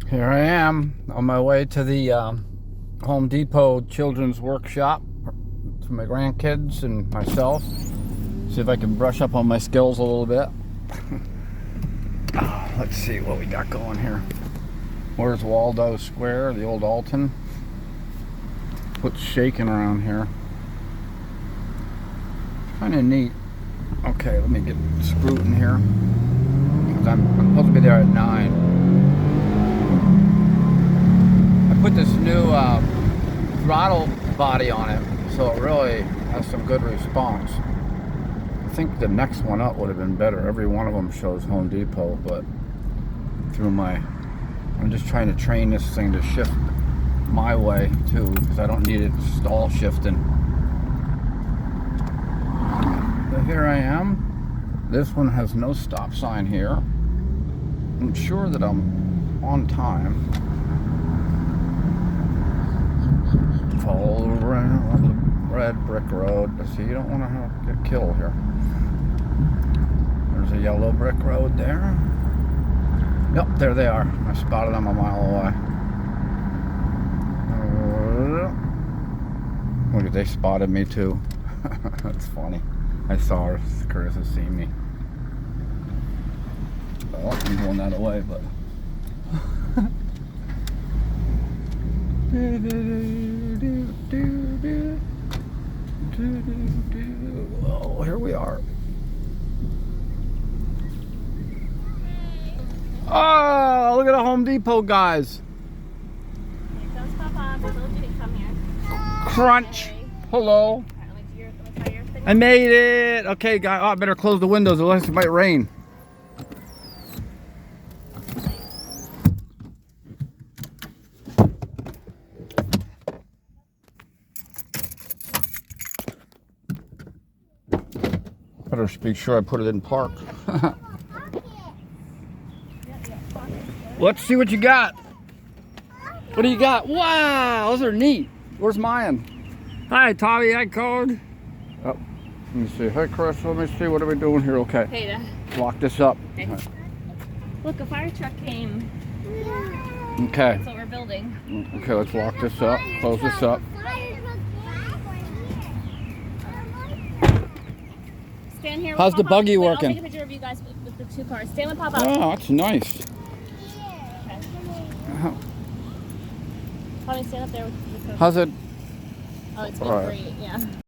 Here I am on my way to the Home Depot Children's Workshop for my grandkids and myself. See if I can brush up on my skills a little bit. Let's see what we got going here. Where's Waldo Square, the old Alton? What's shaking around here? Kind of neat. Okay, let me get screwed in here. I'm supposed to be there at 9. I put this new throttle body on it, so it really has some good response. I think the next one up would have been better. Every one of them shows Home Depot, but I'm just trying to train this thing to shift my way too, because I don't need it stall shifting. So here I am. This one has no stop sign here. I'm sure that I'm on time. Follow the red brick road. See, you don't want to get killed here. There's a yellow brick road there. Yep, there they are. I spotted them a mile away. Look at, they spotted me too. That's funny. I saw her. Curtis has seen me. Well, I'm going that away, but. Oh, here we are. Oh, look at the Home Depot guys. Here comes Papa. I told you to come here. Crunch. Hey. Hello. All right, let me try your thing. I made it. Okay, guys. Oh, I better close the windows, otherwise it might rain. Better be sure I put it in park. Let's see what you got. What do you got? Wow, those are neat. Where's mine? Hi, Tommy. I called. Oh, let me see. Hi, Chris. Let me see. What are we doing here? Okay. Hey, Lock this up. okay. Look, a fire truck came. Okay. That's what we're building. Okay, let's lock this up. Close this up. Stand here. How's the Papa. buggy Wait, working? I'll take a picture of you guys with the two cars. Stand with Papa. Oh, that's nice. Okay. Oh, Probably stand up there with the how's it? Oh, it's All been right. great. Yeah.